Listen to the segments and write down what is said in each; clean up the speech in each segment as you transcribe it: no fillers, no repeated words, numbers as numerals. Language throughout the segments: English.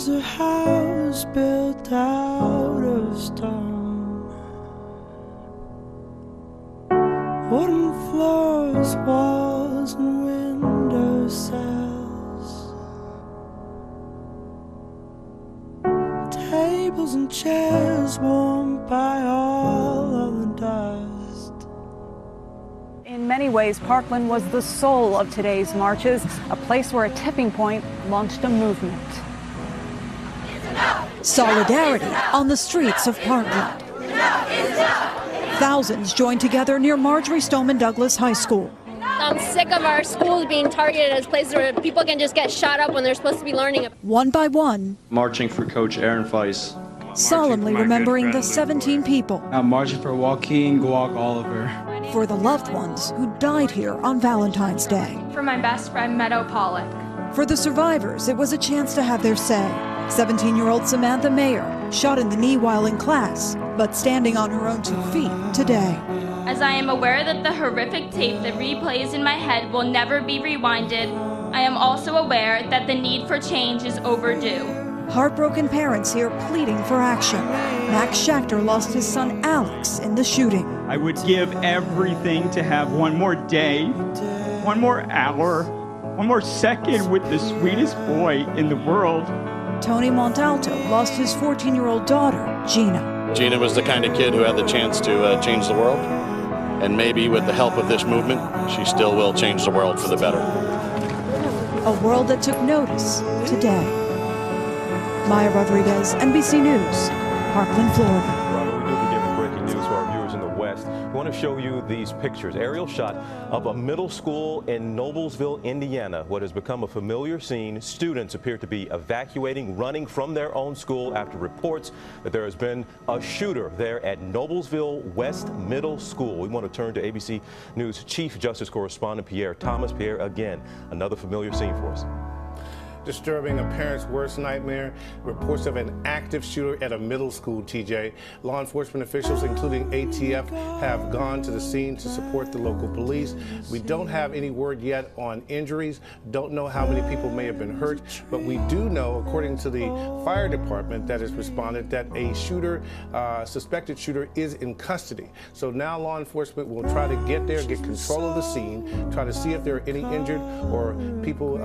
a house built out of stone, wooden floors, walls, and window sills, tables and chairs warmed by all of the dust. In many ways, Parkland was the soul of today's marches, a place where a tipping point launched a movement. Solidarity on the streets of Parkland. Thousands joined together near Marjory Stoneman Douglas High School. I'm sick of our schools being targeted as places where people can just get shot up when they're supposed to be learning. One by one, marching for Coach Aaron Feis. Solemnly remembering the 17 people. I'm marching for Joaquin Guac Oliver. For the loved ones who died here on Valentine's Day. For my best friend, Meadow Pollock. For the survivors, it was a chance to have their say. 17-year-old Samantha Mayer, shot in the knee while in class, but standing on her own 2 feet today. As I am aware that the horrific tape that replays in my head will never be rewinded, I am also aware that the need for change is overdue. Heartbroken parents here pleading for action. Max Schachter lost his son Alex in the shooting. I would give everything to have one more day, one more hour, one more second with the sweetest boy in the world. Tony Montalto lost his 14-year-old daughter, Gina. Gina was the kind of kid who had the chance to change the world. And maybe with the help of this movement, she still will change the world for the better. A world that took notice today. Maya Rodriguez, NBC News, Parkland, Florida. Breaking news for our viewers in the West. We want to show you these pictures. Aerial shot of a middle school in Noblesville, Indiana. What has become a familiar scene. Students appear to be evacuating, running from their own school after reports that there has been a shooter there at Noblesville West Middle School. We want to turn to ABC News Chief Justice Correspondent Pierre Thomas. Pierre, again, another familiar scene for us. Disturbing, a parent's worst nightmare. Reports of an active shooter at a middle school, TJ. Law enforcement officials, including ATF, have gone to the scene to support the local police. We don't have any word yet on injuries. Don't know how many people may have been hurt, but we do know, according to the fire department that has responded, that a shooter, suspected shooter, is in custody. So now law enforcement will try to get there, get control of the scene, try to see if there are any injured or people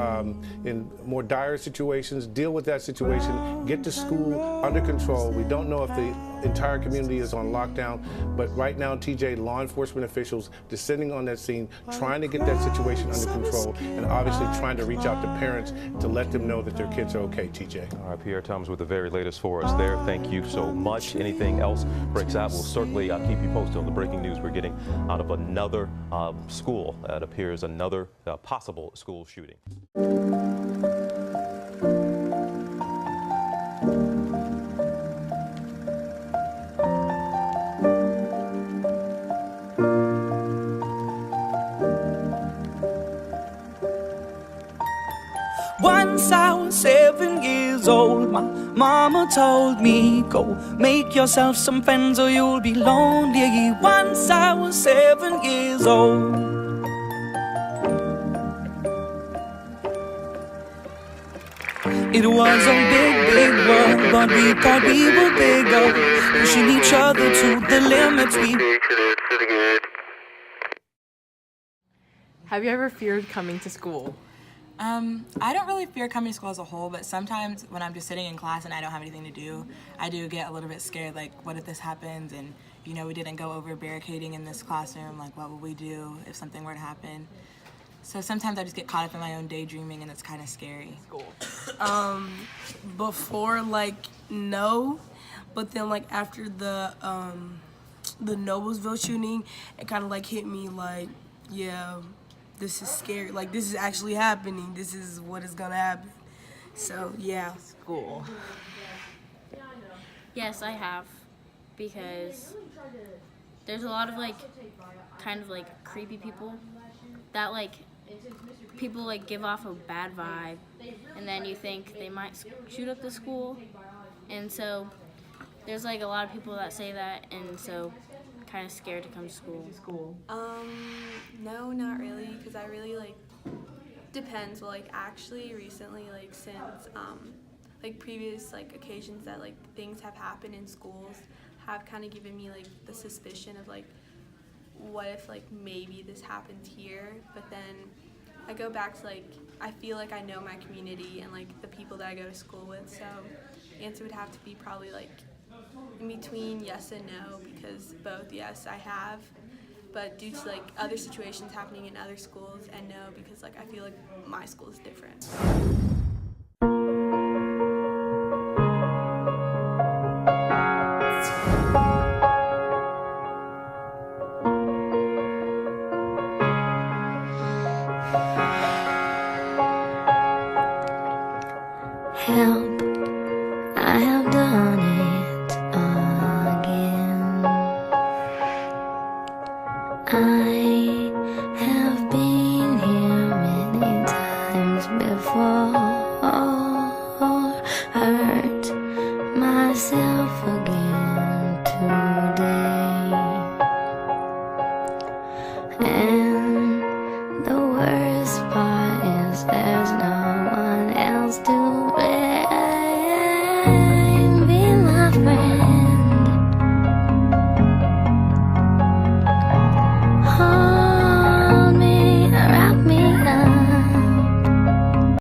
in more dire situations, deal with that situation, get the school under control. We don't know if the entire community is on lockdown, but right now, TJ, law enforcement officials descending on that scene, trying to get that situation under control, and obviously trying to reach out to parents to let them know that their kids are okay, TJ. All right, Pierre Thomas with the very latest for us there. Thank you so much. Anything else breaks out, we'll certainly keep you posted on the breaking news we're getting out of another school. It appears another possible school shooting. Once I was 7 years old, my mama told me, go make yourself some friends or you'll be lonely. Once I was 7 years old. It was a big, big world, but we thought we were bigger, pushing each other to the limits. Have you ever feared coming to school? I don't really fear coming to school as a whole, but sometimes when I'm just sitting in class and I don't have anything to do, I do get a little bit scared, like, what if this happens and, you know, we didn't go over barricading in this classroom, like, what would we do if something were to happen? So sometimes I just get caught up in my own daydreaming and it's kind of scary. School. Before, like, no, but then, like, after the Noblesville shooting, it kind of, like, hit me, like, yeah, this is scary. Like, this is actually happening. This is what is gonna happen. So, yeah. School. Yes, I have, because there's a lot of, like, kind of, like, creepy people that, like, people, like, give off a bad vibe, and then you think they might shoot up the school, and so there's, like, a lot of people that say that, and so kind of scared to come to school. No, not really, because I really, like, depends. Well, like, actually, recently, like, since, like previous like occasions that like things have happened in schools have kind of given me like the suspicion of like, what if like maybe this happened here? But then I go back to like, I feel like I know my community and like the people that I go to school with, so the answer would have to be probably like in between yes and no, because both yes I have, but due to like other situations happening in other schools, and no because like I feel like my school is different. Help, I have done it again. I have been here many times before, hurt myself again.